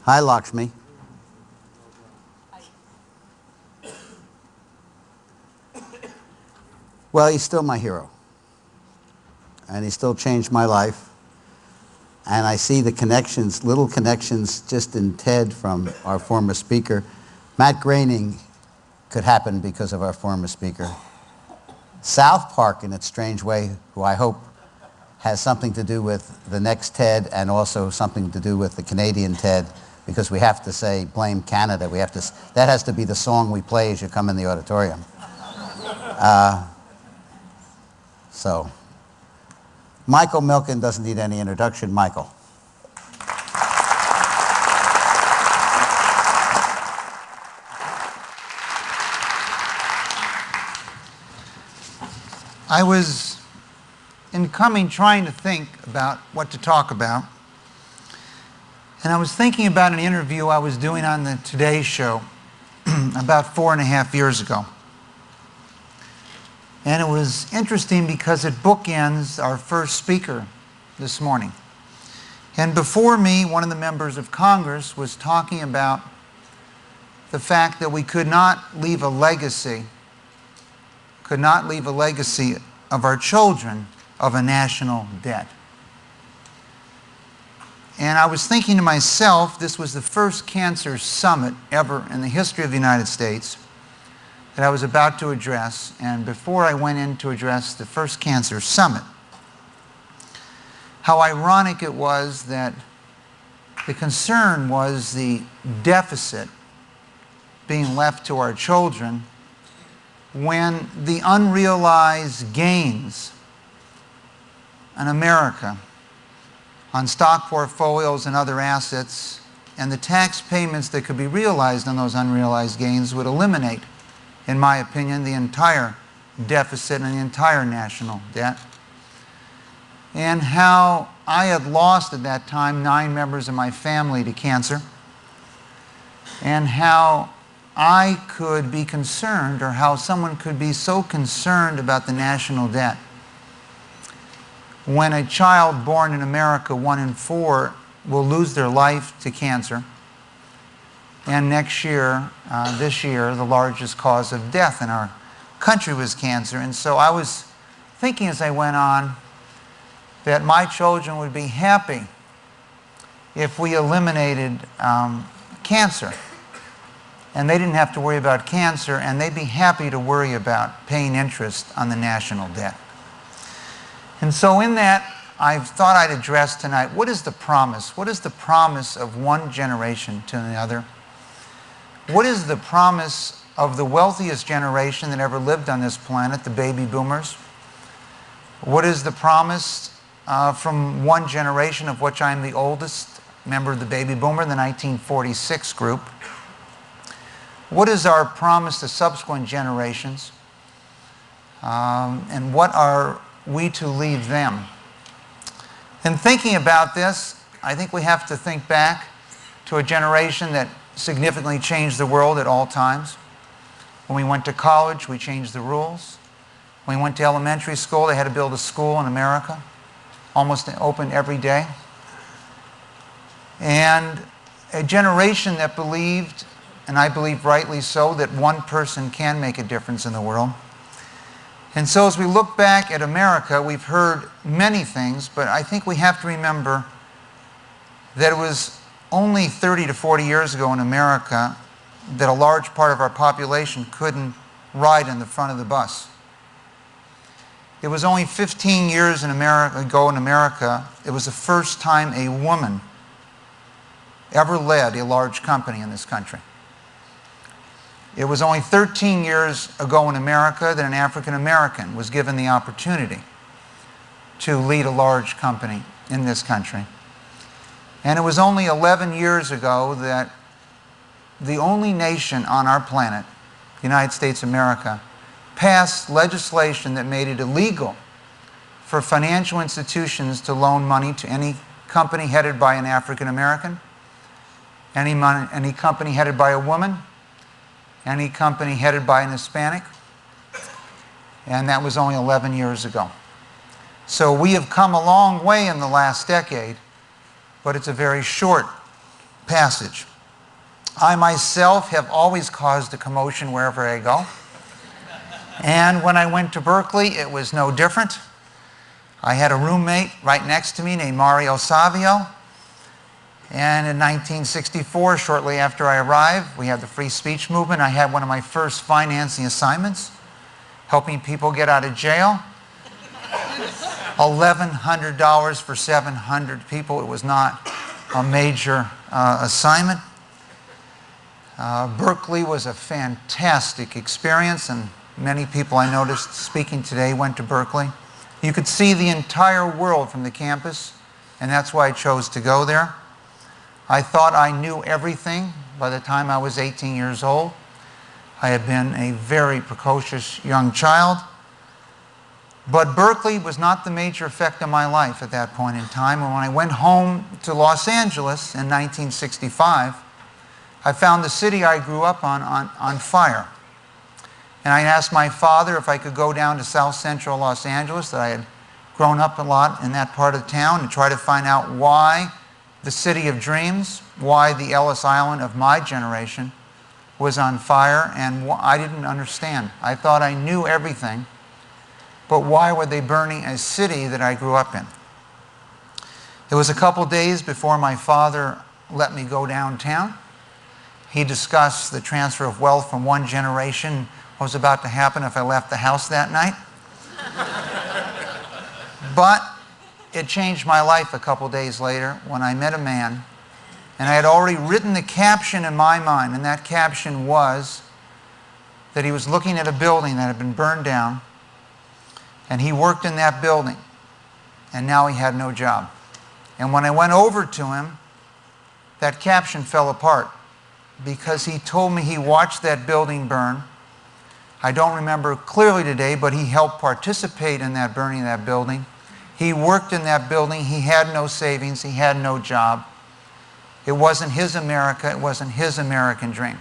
Hi, Lakshmi. Well, he's still my hero. And he still changed my life. And I see the connections, little connections just in TED from our former speaker. Matt Groening could happen because of our former speaker. South Park, in its strange way, who I hope has something to do with the next TED and also something to do with the Canadian TED, because we have to say, blame Canada. We have to, that has to be the song we play as you come in the auditorium. So, Michael Milken doesn't need any introduction. Michael. I was, in coming, trying to think about what to talk about. And I was thinking about an interview I was doing on the Today Show about 4.5 years ago. And it was interesting because it bookends our first speaker this morning. And before me, one of the members of Congress was talking about the fact that we could not leave a legacy of our children of a national debt. And I was thinking to myself, this was the first cancer summit ever in the history of the United States that I was about to address. And before I went in to address the first cancer summit, how ironic it was that the concern was the deficit being left to our children when the unrealized gains in America on stock portfolios and other assets and the tax payments that could be realized on those unrealized gains would eliminate, in my opinion, the entire deficit and the entire national debt. And how I had lost at that time 9 members of my family to cancer, and how I could be concerned, or how someone could be so concerned about the national debt when a child born in America, 1 in 4, will lose their life to cancer, and next year, this year, the largest cause of death in our country was cancer. And so I was thinking as I went on that my children would be happy if we eliminated cancer. And they didn't have to worry about cancer, and they'd be happy to worry about paying interest on the national debt. And so in that, I thought I'd address tonight, what is the promise? What is the promise of one generation to another? What is the promise of the wealthiest generation that ever lived on this planet, the baby boomers? What is the promise from one generation, of which I'm the oldest member of the baby boomer, the 1946 group? What is our promise to subsequent generations? And what are we to leave them? In thinking about this, I think we have to think back to a generation that significantly changed the world at all times. When we went to college, we changed the rules. When we went to elementary school, they had to build a school in America, almost open every day. And a generation that believed, and I believe rightly so, that one person can make a difference in the world. And so as we look back at America, we've heard many things, but I think we have to remember that it was only 30 to 40 years ago in America that a large part of our population couldn't ride in the front of the bus. It was only 15 years ago in America, it was the first time a woman ever led a large company in this country. It was only 13 years ago in America that an African American was given the opportunity to lead a large company in this country. And it was only 11 years ago that the only nation on our planet, the United States of America, passed legislation that made it illegal for financial institutions to loan money to any company headed by an African American, any company headed by a woman, any company headed by an Hispanic, and that was only 11 years ago. So we have come a long way in the last decade, but it's a very short passage. I myself have always caused a commotion wherever I go. And when I went to Berkeley, it was no different. I had a roommate right next to me named Mario Savio. And in 1964, shortly after I arrived, we had the free speech movement. I had one of my first financing assignments, helping people get out of jail. $1,100 for 700 people. It was not a major assignment. Berkeley was a fantastic experience, and many people I noticed speaking today went to Berkeley. You could see the entire world from the campus, and that's why I chose to go there. I thought I knew everything by the time I was 18 years old. I had been a very precocious young child. But Berkeley was not the major effect of my life at that point in time. And when I went home to Los Angeles in 1965, I found the city I grew up on fire. And I asked my father if I could go down to South Central Los Angeles, that I had grown up a lot in that part of town, and try to find out why the city of dreams, why the Ellis Island of my generation was on fire, and I didn't understand. I thought I knew everything, but why were they burning a city that I grew up in? It was a couple days before my father let me go downtown. He discussed the transfer of wealth from one generation, what was about to happen if I left the house that night. But it changed my life a couple days later when I met a man, and I had already written the caption in my mind, and that caption was that he was looking at a building that had been burned down, and he worked in that building, and now he had no job. And when I went over to him, that caption fell apart, because he told me he watched that building burn. I don't remember clearly today, but he helped participate in that burning of that building. He worked in that building. He had no savings. He had no job. It wasn't his America. It wasn't his American dream.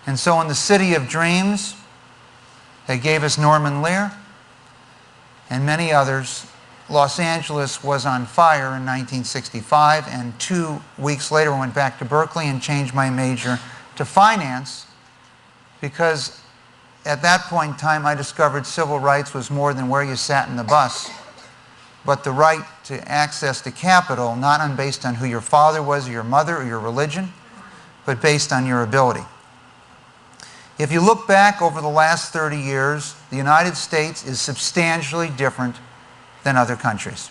And so in the city of dreams, they gave us Norman Lear and many others. Los Angeles was on fire in 1965, and 2 weeks later I went back to Berkeley and changed my major to finance, because at that point in time I discovered civil rights was more than where you sat in the bus, but the right to access to capital, not based on who your father was or your mother or your religion, but based on your ability. If you look back over the last 30 years, the United States is substantially different than other countries.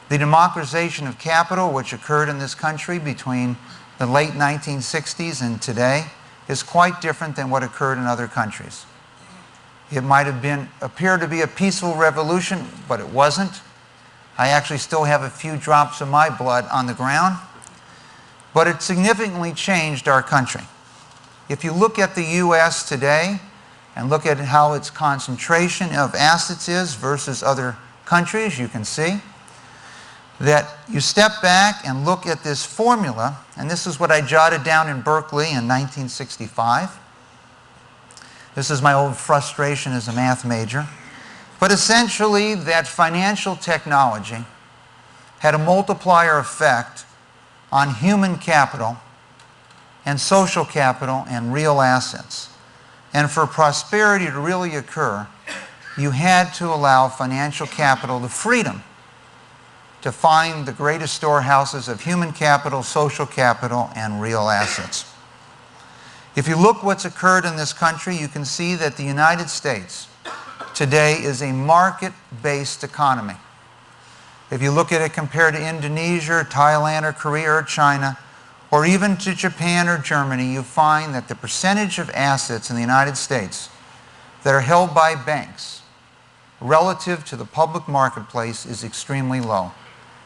The democratization of capital, which occurred in this country between the late 1960s and today, is quite different than what occurred in other countries. It might have appeared to be a peaceful revolution, but it wasn't. I actually still have a few drops of my blood on the ground, but it significantly changed our country. If you look at the U.S. today and look at how its concentration of assets is versus other countries, you can see that you step back and look at this formula, and this is what I jotted down in Berkeley in 1965. This is my old frustration as a math major. But essentially, that financial technology had a multiplier effect on human capital and social capital and real assets. And for prosperity to really occur, you had to allow financial capital the freedom to find the greatest storehouses of human capital, social capital, and real assets. If you look what's occurred in this country, you can see that the United States today is a market-based economy. If you look at it compared to Indonesia, Thailand, or Korea, or China, or even to Japan or Germany, you find that the percentage of assets in the United States that are held by banks relative to the public marketplace is extremely low.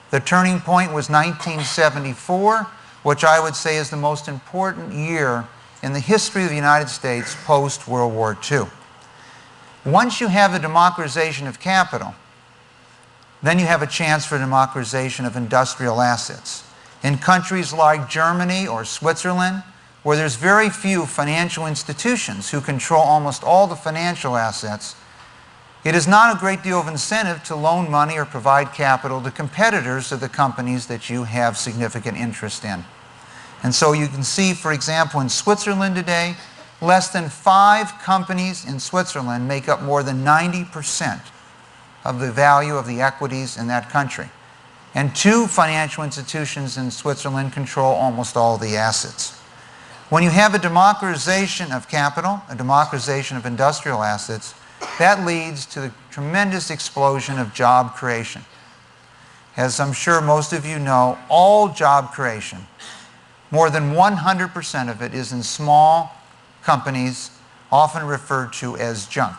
The turning point was 1974, which I would say is the most important year in the history of the United States post-World War II. Once you have a democratization of capital, then you have a chance for democratization of industrial assets. In countries like Germany or Switzerland, where there's very few financial institutions who control almost all the financial assets, it is not a great deal of incentive to loan money or provide capital to competitors of the companies that you have significant interest in. And so you can see, for example, in Switzerland today, less than 5 companies in Switzerland make up more than 90% of the value of the equities in that country. And 2 financial institutions in Switzerland control almost all the assets. When you have a democratization of capital, a democratization of industrial assets, that leads to the tremendous explosion of job creation. As I'm sure most of you know, all job creation, more than 100% of it, is in small companies, often referred to as junk.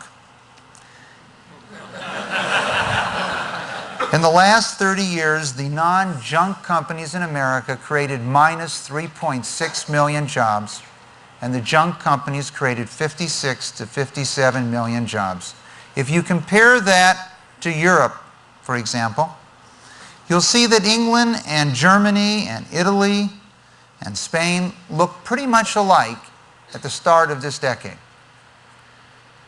In the last 30 years, the non-junk companies in America created minus 3.6 million jobs, and the junk companies created 56 to 57 million jobs. If you compare that to Europe, for example, you'll see that England and Germany and Italy and Spain look pretty much alike at the start of this decade.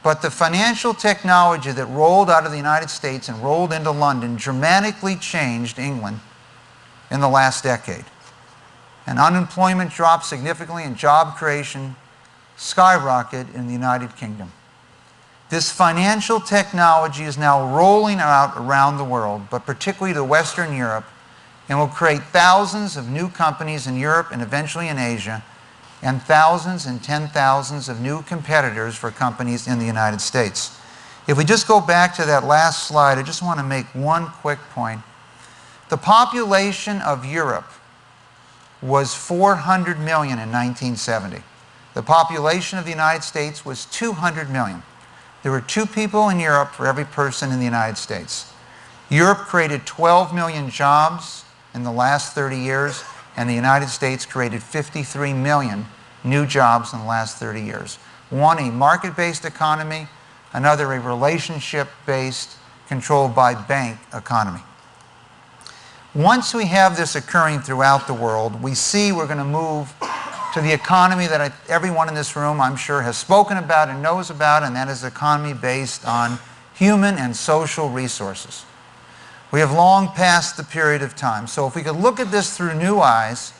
But the financial technology that rolled out of the United States and rolled into London dramatically changed England in the last decade. And unemployment dropped significantly and job creation skyrocketed in the United Kingdom. This financial technology is now rolling out around the world, but particularly to Western Europe, and will create thousands of new companies in Europe and eventually in Asia, and thousands and 10,000s of new competitors for companies in the United States. If we just go back to that last slide, I just want to make one quick point. The population of Europe was 400 million in 1970. The population of the United States was 200 million. There were 2 people in Europe for every person in the United States. Europe created 12 million jobs in the last 30 years, and the United States created 53 million new jobs in the last 30 years. One, a market-based economy, another, a relationship-based, controlled by bank economy. Once we have this occurring throughout the world, we see we're going to move to the economy that everyone in this room, I'm sure, has spoken about and knows about, and that is an economy based on human and social resources. We have long passed the period of time. So if we could look at this through new eyes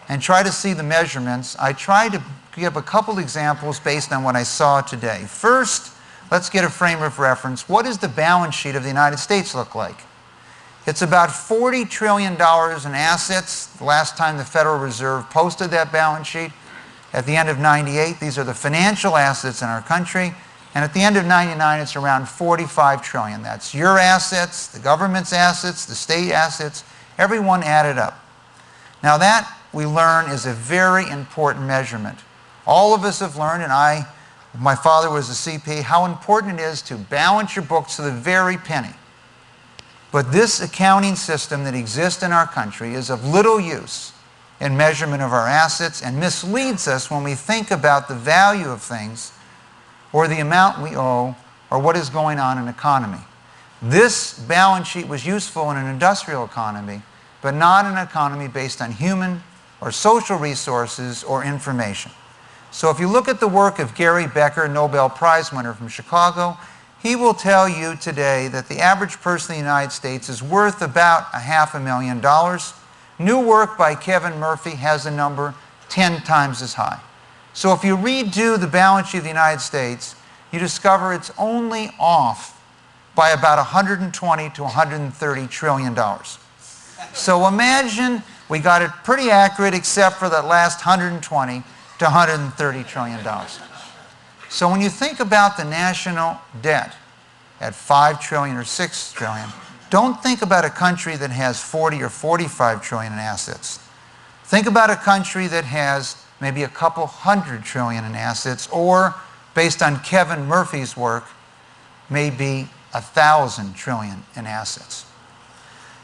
and try to see the measurements, I tried to give a couple examples based on what I saw today. First, let's get a frame of reference. What does the balance sheet of the United States look like? It's about $40 trillion in assets. The last time the Federal Reserve posted that balance sheet at the end of '98, these are the financial assets in our country. And at the end of '99, it's around 45 trillion. That's your assets, the government's assets, the state assets, everyone added up. Now that, we learn, is a very important measurement. All of us have learned, and my father was a CPA, how important it is to balance your books to the very penny. But this accounting system that exists in our country is of little use in measurement of our assets and misleads us when we think about the value of things or the amount we owe, or what is going on in an economy. This balance sheet was useful in an industrial economy, but not an economy based on human or social resources or information. So if you look at the work of Gary Becker, Nobel Prize winner from Chicago, he will tell you today that the average person in the United States is worth about $500,000. New work by Kevin Murphy has a number 10 times as high. So if you redo the balance sheet of the United States, you discover it's only off by about $120 to $130 trillion. So imagine we got it pretty accurate except for that last $120 to $130 trillion. So when you think about the national debt at $5 trillion or $6 trillion, don't think about a country that has 40 or 45 trillion in assets. Think about a country that has maybe a couple $100 trillion in assets, or, based on Kevin Murphy's work, maybe 1,000 trillion in assets.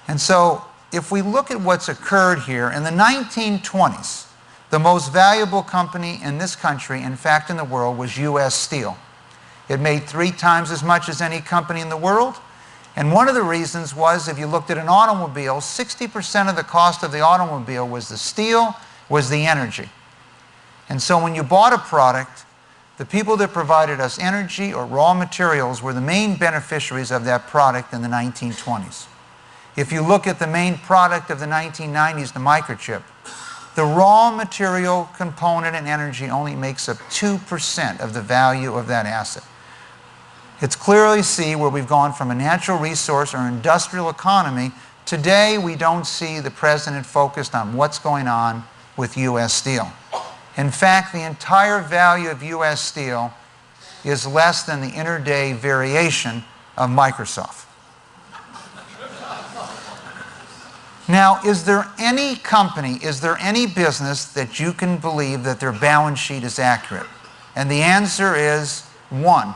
And so, if we look at what's occurred here, in the 1920s, the most valuable company in this country, in fact in the world, was U.S. Steel. It made 3 times as much as any company in the world. And one of the reasons was, if you looked at an automobile, 60% of the cost of the automobile was the steel, was the energy. And so when you bought a product, the people that provided us energy or raw materials were the main beneficiaries of that product in the 1920s. If you look at the main product of the 1990s, the microchip, The raw material component and energy only makes up 2% of the value of that asset. It's clearly see where we've gone from a natural resource or industrial economy. Today, we don't see the president focused on what's going on with U.S. Steel. In fact, the entire value of U.S. Steel is less than the intraday variation of Microsoft. Now, is there any company, is there any business that you can believe that their balance sheet is accurate? And the answer is one,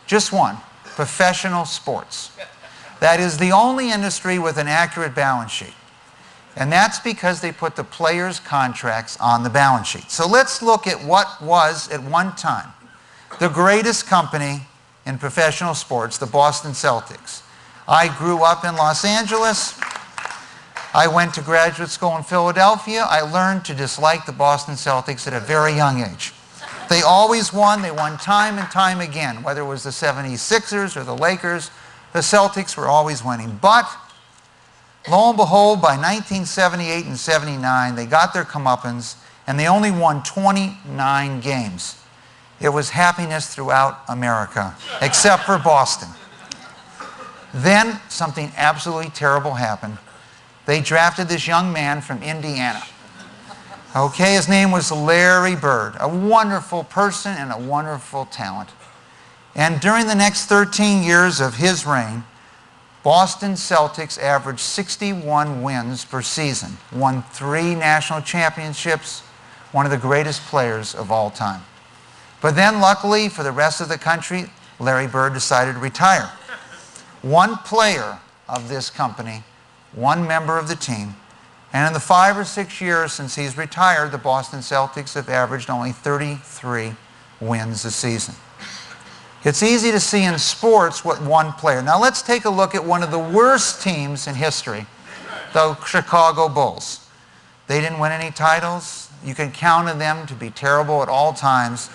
just one, professional sports. That is the only industry with an accurate balance sheet. And that's because they put the players' contracts on the balance sheet. So let's look at what was at one time the greatest company in professional sports, the Boston Celtics. I grew up in Los Angeles. I went to graduate school in Philadelphia. I learned to dislike the Boston Celtics at a very young age. They always won. They won time and time again. Whether it was the 76ers or the Lakers, the Celtics were always winning. But lo and behold, by 1978 and 79, they got their comeuppance, and they only won 29 games. It was happiness throughout America, except for Boston. Then something absolutely terrible happened. They drafted this young man from Indiana. Okay, his name was Larry Bird, a wonderful person and a wonderful talent. And during the next 13 years of his reign, Boston Celtics averaged 61 wins per season, won 3 national championships, one of the greatest players of all time. But then, luckily for the rest of the country, Larry Bird decided to retire. One player of this company, one member of the team, and in the 5 or 6 years since he's retired, the Boston Celtics have averaged only 33 wins a season. It's easy to see in sports what one player. Now let's take a look at one of the worst teams in history, the Chicago Bulls. They didn't win any titles. You can count on them to be terrible at all times.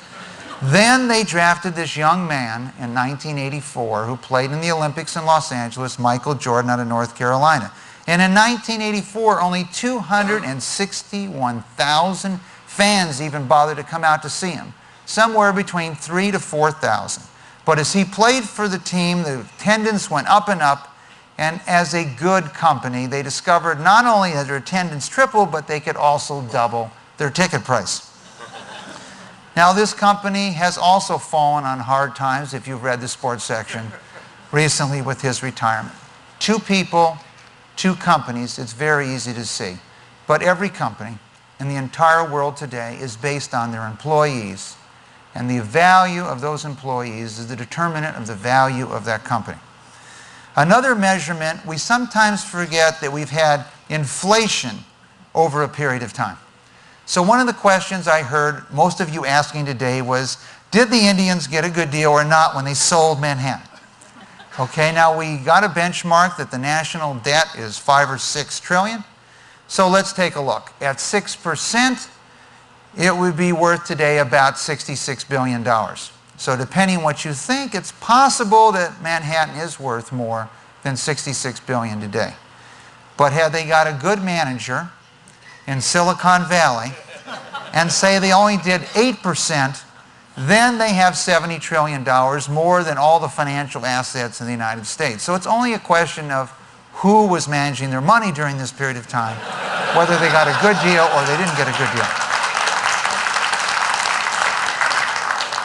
Then they drafted this young man in 1984 who played in the Olympics in Los Angeles, Michael Jordan out of North Carolina. And in 1984, only 261,000 fans even bothered to come out to see him, somewhere between 3,000 to 4,000. But as he played for the team, the attendance went up and up, and as a good company, they discovered not only that their attendance tripled, but they could also double their ticket price. Now, this company has also fallen on hard times, if you've read the sports section, recently with his retirement. 2 people, 2 companies, it's very easy to see. But every company in the entire world today is based on their employees. And the value of those employees is the determinant of the value of that company. Another measurement, we sometimes forget that we've had inflation over a period of time. So one of the questions I heard most of you asking today was, did the Indians get a good deal or not when they sold Manhattan? Okay, now we got a benchmark that the national debt is 5 or 6 trillion. So let's take a look. At 6%, it would be worth today about $66 billion. So depending on what you think, it's possible that Manhattan is worth more than $66 billion today. But had they got a good manager in Silicon Valley and say they only did 8%, then they have $70 trillion, more than all the financial assets in the United States. So it's only a question of who was managing their money during this period of time, whether they got a good deal or they didn't get a good deal.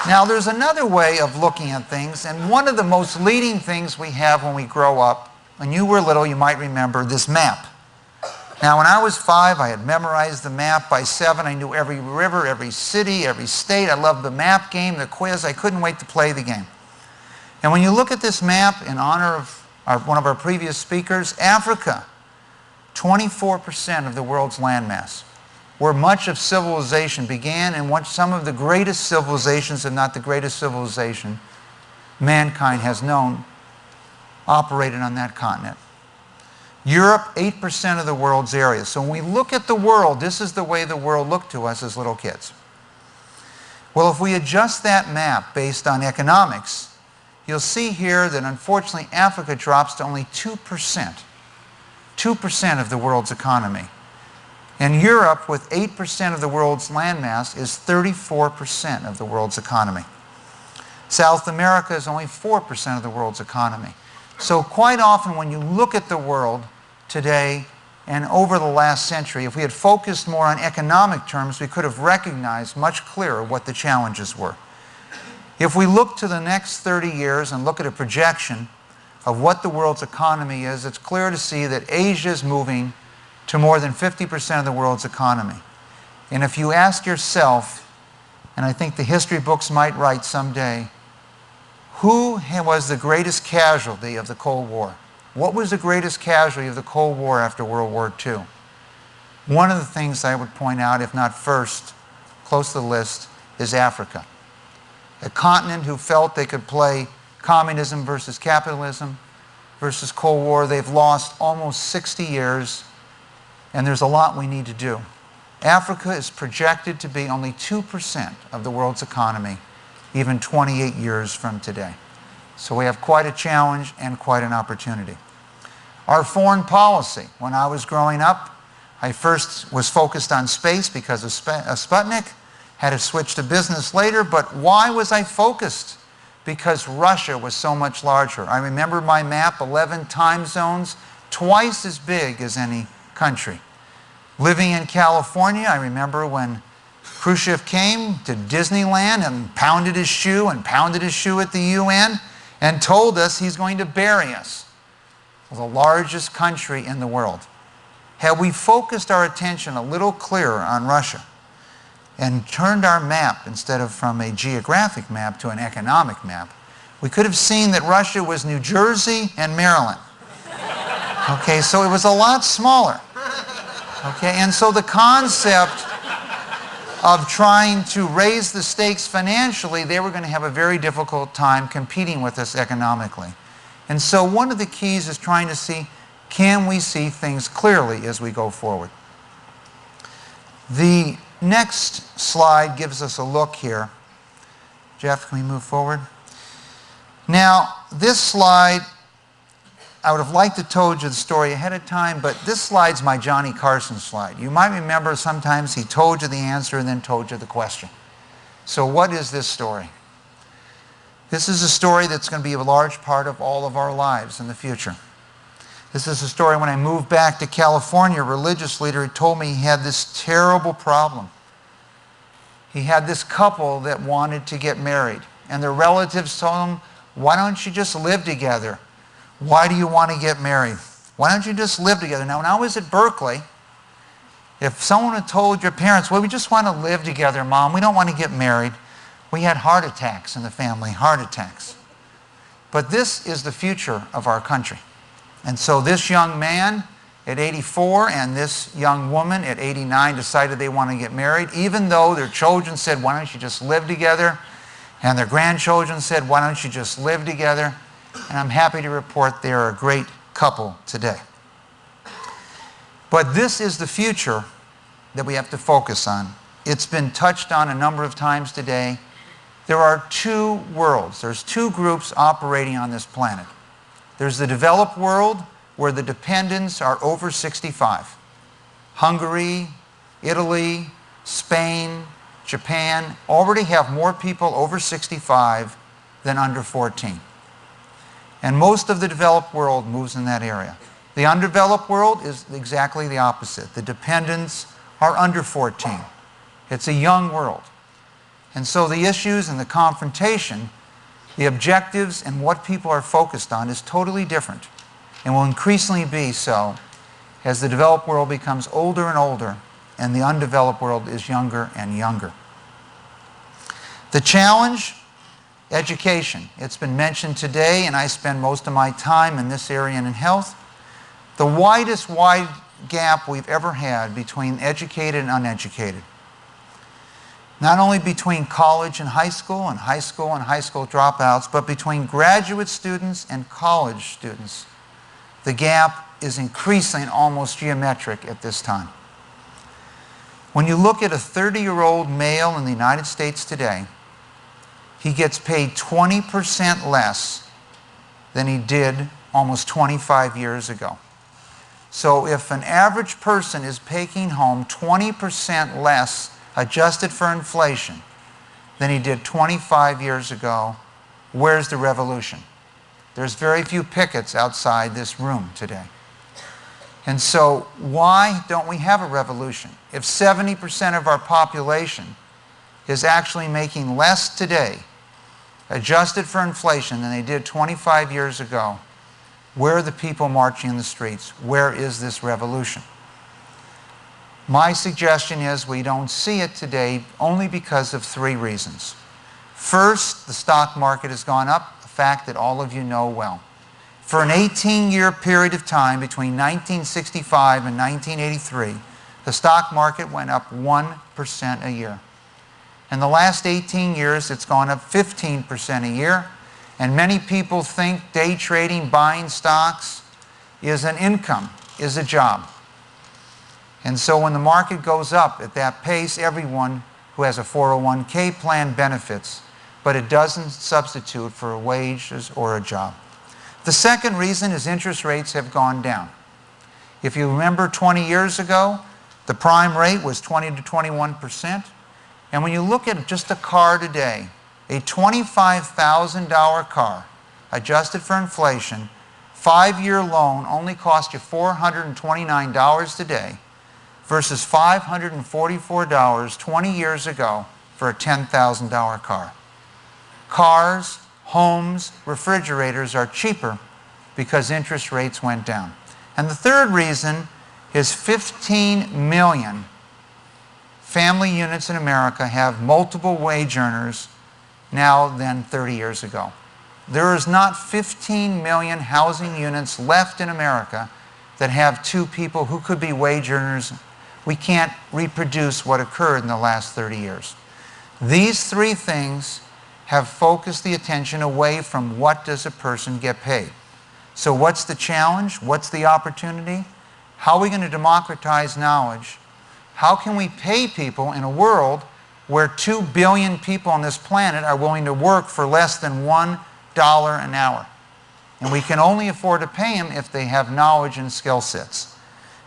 Now, there's another way of looking at things, and one of the most leading things we have when we grow up, when you were little, you might remember this map. Now, when I was 5, I had memorized the map. By 7, I knew every river, every city, every state. I loved the map game, the quiz. I couldn't wait to play the game. And when you look at this map, in honor of one of our previous speakers, Africa, 24% of the world's landmass, where much of civilization began and what some of the greatest civilizations, if not the greatest civilization, mankind has known, operated on that continent. Europe, 8% of the world's area. So when we look at the world, this is the way the world looked to us as little kids. Well, if we adjust that map based on economics, you'll see here that unfortunately Africa drops to only 2%. 2% of the world's economy. And Europe, with 8% of the world's landmass, is 34% of the world's economy. South America is only 4% of the world's economy. So quite often when you look at the world today and over the last century, if we had focused more on economic terms, we could have recognized much clearer what the challenges were. If we look to the next 30 years and look at a projection of what the world's economy is, it's clear to see that Asia is moving to more than 50% of the world's economy. And if you ask yourself, and I think the history books might write someday, who was the greatest casualty of the Cold War? What was the greatest casualty of the Cold War after World War II? One of the things I would point out, if not first, close to the list, is Africa. A continent who felt they could play communism versus capitalism versus Cold War. They've lost almost 60 years, and there's a lot we need to do. Africa is projected to be only 2% of the world's economy, even 28 years from today. So we have quite a challenge and quite an opportunity. Our foreign policy. When I was growing up, I first was focused on space because of Sputnik, had to switch to business later, but why was I focused? Because Russia was so much larger. I remember my map, 11 time zones, twice as big as any country. Living in California, I remember when Khrushchev came to Disneyland and pounded his shoe at the UN and told us he's going to bury us. The largest country in the world. Had we focused our attention a little clearer on Russia and turned our map, instead of from a geographic map to an economic map, we could have seen that Russia was New Jersey and Maryland. Okay, so it was a lot smaller. Okay, and so the concept of trying to raise the stakes financially, they were going to have a very difficult time competing with us economically. And so one of the keys is trying to see, can we see things clearly as we go forward? The next slide gives us a look here. Jeff, can we move forward? Now, this slide, I would have liked to told you the story ahead of time, but this slide's my Johnny Carson slide. You might remember sometimes he told you the answer and then told you the question. So what is this story? This is a story that's going to be a large part of all of our lives in the future. This is a story when I moved back to California, a religious leader had told me he had this terrible problem. He had this couple that wanted to get married, and their relatives told him, why don't you just live together? Why do you want to get married? Why don't you just live together? Now, when I was at Berkeley, if someone had told your parents, well, we just want to live together, Mom, we don't want to get married, we had heart attacks in the family, heart attacks. But this is the future of our country. And so this young man at 84 and this young woman at 89 decided they want to get married, even though their children said, why don't you just live together? And their grandchildren said, why don't you just live together? And I'm happy to report they are a great couple today. But this is the future that we have to focus on. It's been touched on a number of times today. There are two worlds. There's two groups operating on this planet. There's the developed world, where the dependents are over 65. Hungary, Italy, Spain, Japan already have more people over 65 than under 14. And most of the developed world moves in that area. The undeveloped world is exactly the opposite. The dependents are under 14. It's a young world. And so the issues and the confrontation, the objectives and what people are focused on is totally different, and will increasingly be so as the developed world becomes older and older and the undeveloped world is younger and younger. The challenge, education. It's been mentioned today, and I spend most of my time in this area and in health. The widest wide gap we've ever had between educated and uneducated. Not only between college and high school and high school and high school dropouts, but between graduate students and college students. The gap is increasing almost geometric at this time. When you look at a 30-year-old male in the United States today, he gets paid 20% less than he did almost 25 years ago. So if an average person is taking home 20% less adjusted for inflation than he did 25 years ago, where's the revolution? There's very few pickets outside this room today. And so why don't we have a revolution? If 70% of our population is actually making less today, adjusted for inflation, than they did 25 years ago, where are the people marching in the streets? Where is this revolution? My suggestion is we don't see it today only because of three reasons. First, the stock market has gone up, a fact that all of you know well. For an 18-year period of time between 1965 and 1983, the stock market went up 1% a year. In the last 18 years, it's gone up 15% a year. And many people think day trading, buying stocks, is an income, is a job. And so when the market goes up at that pace, everyone who has a 401k plan benefits, but it doesn't substitute for a wages or a job. The second reason is interest rates have gone down. If you remember 20 years ago, the prime rate was 20 to 21%. And when you look at just a car today, a $25,000 car, adjusted for inflation, 5-year loan only costs you $429 today versus $544 20 years ago for a $10,000 car. Cars, homes, refrigerators are cheaper because interest rates went down. And the third reason is 15 million family units in America have multiple wage earners now than 30 years ago. There is not 15 million housing units left in America that have two people who could be wage earners. We can't reproduce what occurred in the last 30 years. These three things have focused the attention away from what does a person get paid. So what's the challenge? What's the opportunity? How are we going to democratize knowledge? How can we pay people in a world where 2 billion people on this planet are willing to work for less than $1 an hour? And we can only afford to pay them if they have knowledge and skill sets.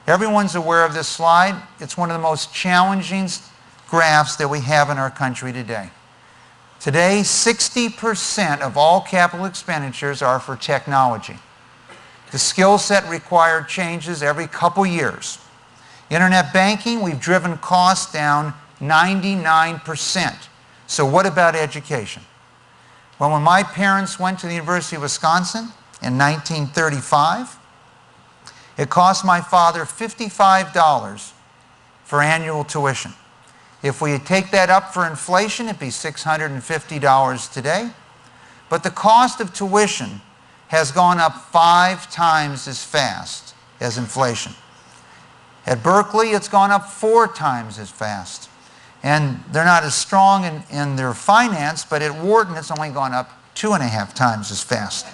Everyone's aware of this slide. It's one of the most challenging graphs that we have in our country today. Today, 60% of all capital expenditures are for technology. The skill set required changes every couple years. Internet banking, we've driven costs down 99%. So what about education? Well, when my parents went to the University of Wisconsin in 1935, it cost my father $55 for annual tuition. If we take that up for inflation, it'd be $650 today. But the cost of tuition has gone up 5 times as fast as inflation. At Berkeley, it's gone up 4 times as fast. And they're not as strong in their finance, but at Wharton, it's only gone up 2.5 times as fast.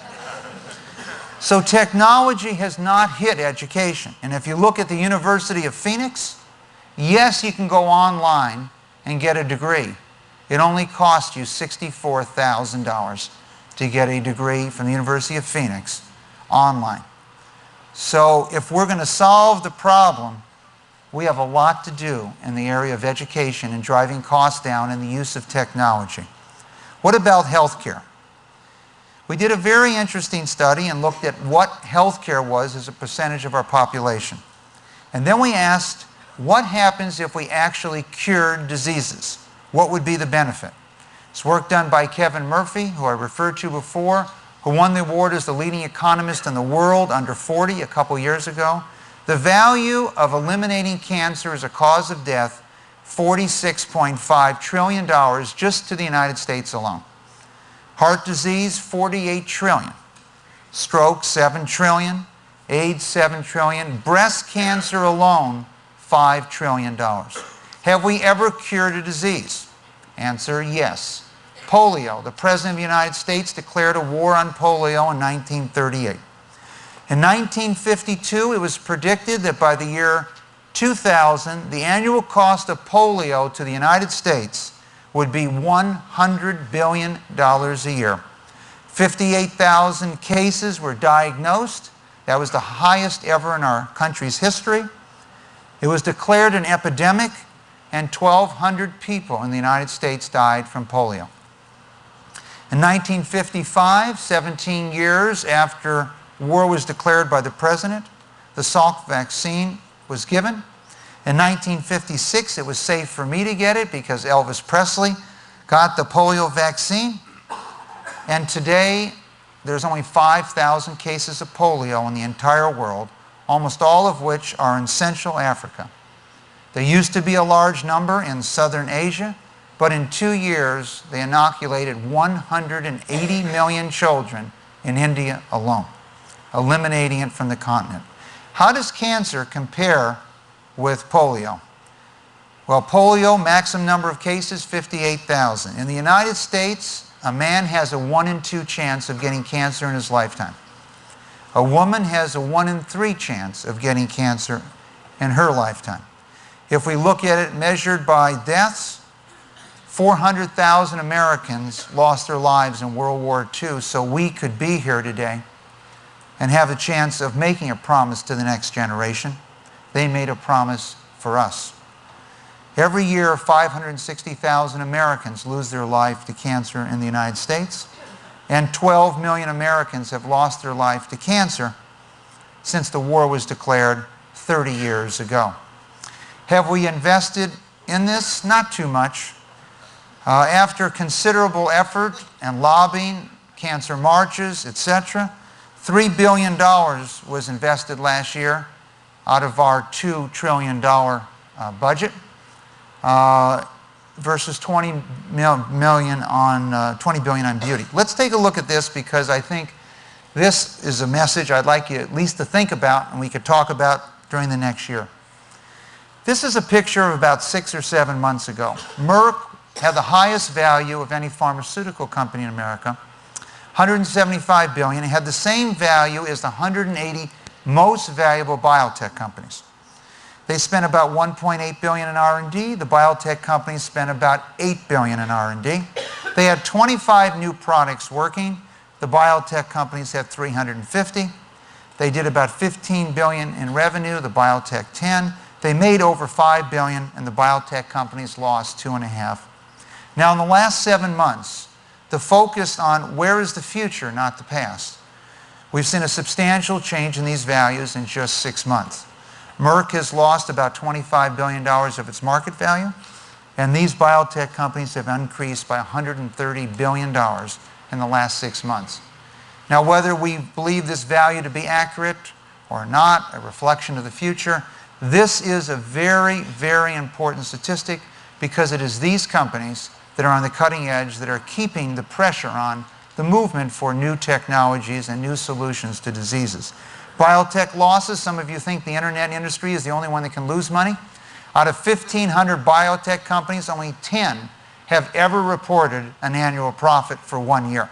So technology has not hit education. And if you look at the University of Phoenix, yes, you can go online and get a degree. It only costs you $64,000 to get a degree from the University of Phoenix online. So if we're going to solve the problem, we have a lot to do in the area of education and driving costs down and the use of technology. What about healthcare? We did a very interesting study and looked at what healthcare was as a percentage of our population. And then we asked, what happens if we actually cured diseases? What would be the benefit? It's work done by Kevin Murphy, who I referred to before, who won the award as the leading economist in the world under 40 a couple years ago. The value of eliminating cancer as a cause of death, $46.5 trillion just to the United States alone. Heart disease, $48 trillion. Stroke, $7 trillion. AIDS, $7 trillion. Breast cancer alone, $5 trillion. Have we ever cured a disease? Answer, yes. Polio. The President of the United States declared a war on polio in 1938. In 1952, it was predicted that by the year 2000, the annual cost of polio to the United States would be $100 billion a year. 58,000 cases were diagnosed. That was the highest ever in our country's history. It was declared an epidemic, and 1,200 people in the United States died from polio. In 1955, 17 years after war was declared by the president, the Salk vaccine was given. In 1956, it was safe for me to get it because Elvis Presley got the polio vaccine. And today, there's only 5,000 cases of polio in the entire world, almost all of which are in Central Africa. There used to be a large number in Southern Asia, but in 2 years, they inoculated 180 million children in India alone, eliminating it from the continent. How does cancer compare with polio? Well, polio, maximum number of cases, 58,000. In the United States, a man has a 1 in 2 chance of getting cancer in his lifetime. A woman has a 1 in 3 chance of getting cancer in her lifetime. If we look at it measured by deaths, 400,000 Americans lost their lives in World War II, so we could be here today and have a chance of making a promise to the next generation. They made a promise for us. Every year, 560,000 Americans lose their life to cancer in the United States, and 12 million Americans have lost their life to cancer since the war was declared 30 years ago. Have we invested in this? Not too much. After considerable effort and lobbying, cancer marches, etc., $3 billion was invested last year out of our $2 trillion budget versus $20 billion on beauty. Let's take a look at this because I think this is a message I'd like you at least to think about and we could talk about during the next year. This is a picture of about 6 or 7 months ago. Merck had the highest value of any pharmaceutical company in America, $175 billion. It had the same value as the 180 most valuable biotech companies. They spent about $1.8 billion in R&D. The biotech companies spent about $8 billion in R&D. They had 25 new products working. The biotech companies had 350. They did about $15 billion in revenue, the biotech 10. They made over $5 billion, and the biotech companies lost $2.5 billion. Now, in the last 7 months, the focus on where is the future, not the past. We've seen a substantial change in these values in just 6 months. Merck has lost about $25 billion of its market value, and these biotech companies have increased by $130 billion in the last 6 months. Now, whether we believe this value to be accurate or not, a reflection of the future, this is a very, very important statistic because it is these companies that are on the cutting edge that are keeping the pressure on the movement for new technologies and new solutions to diseases. Biotech losses, some of you think the internet industry is the only one that can lose money. Out of 1,500 biotech companies, only 10 have ever reported an annual profit for 1 year.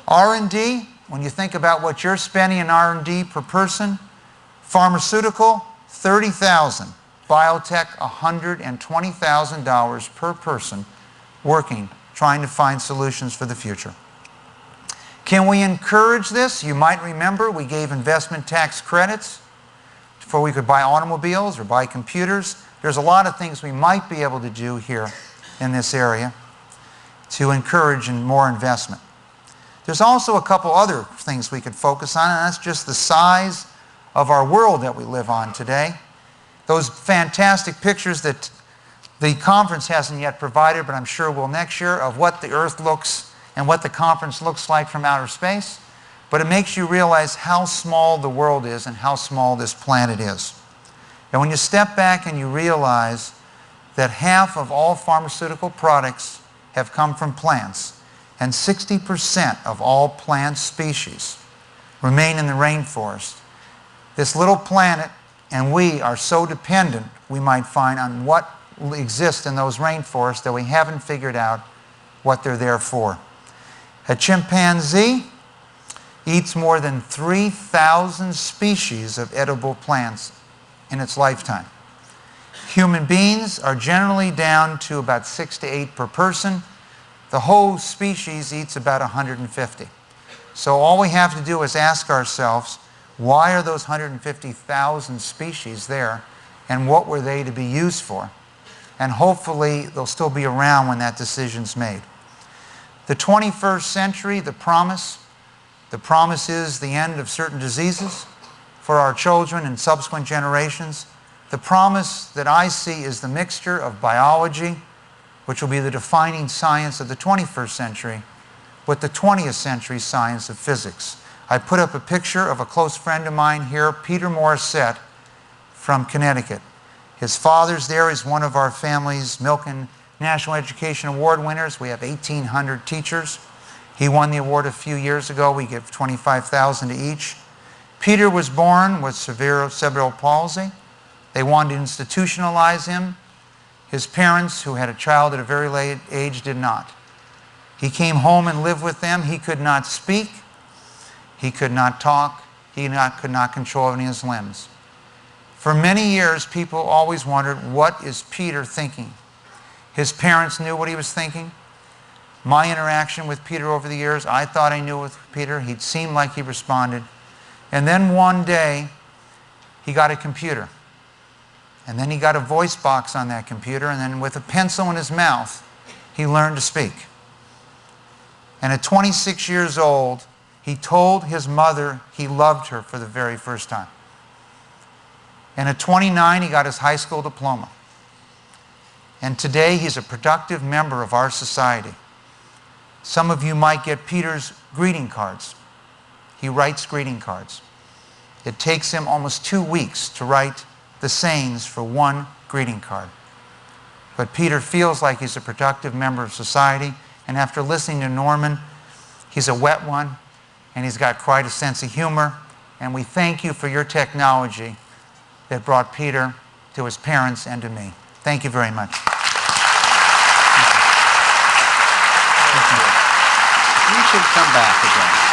R&D, when you think about what you're spending in R&D per person, pharmaceutical, $30,000. Biotech, $120,000 per person working, trying to find solutions for the future. Can we encourage this? You might remember we gave investment tax credits before we could buy automobiles or buy computers. There's a lot of things we might be able to do here in this area to encourage more investment. There's also a couple other things we could focus on, and that's just the size of our world that we live on today. Those fantastic pictures that the conference hasn't yet provided, but I'm sure will next year, of what the Earth looks and what the conference looks like from outer space. But it makes you realize how small the world is and how small this planet is. And when you step back and you realize that half of all pharmaceutical products have come from plants, and 60% of all plant species remain in the rainforest, this little planet and we are so dependent, we might find, on what exists in those rainforests that we haven't figured out what they're there for. A chimpanzee eats more than 3,000 species of edible plants in its lifetime. Human beings are generally down to about 6 to 8 per person. The whole species eats about 150. So all we have to do is ask ourselves, Why are those 150,000 species there, and what were they to be used for? And hopefully they'll still be around when that decision's made. The 21st century, the promise is the end of certain diseases for our children and subsequent generations. The promise that I see is the mixture of biology, which will be the defining science of the 21st century, with the 20th century science of physics. I put up a picture of a close friend of mine here, Peter Morissette from Connecticut. His father's there. He's one of our family's MMilken National Education Award winners. We have 1,800 teachers. He won the award a few years ago. We give $25,000 to each. Peter was born with severe cerebral palsy. They wanted to institutionalize him. His parents, who had a child at a very late age, did not. He came home and lived with them. He could not speak. He could not talk. He could not control any of his limbs. For many years, people always wondered, what is Peter thinking? His parents knew what he was thinking. My interaction with Peter over the years, I thought I knew with Peter. He'd seemed like he responded. And then one day, he got a computer. And then he got a voice box on that computer, and then with a pencil in his mouth, he learned to speak. And at 26 years old, he told his mother he loved her for the very first time. And at 29, he got his high school diploma. And today, he's a productive member of our society. Some of you might get Peter's greeting cards. He writes greeting cards. It takes him almost 2 weeks to write the sayings for one greeting card. But Peter feels like he's a productive member of society, and after listening to Norman, he's a wet one, and he's got quite a sense of humor, and we thank you for your technology that brought Peter to his parents and to me. Thank you very much. You should come back again.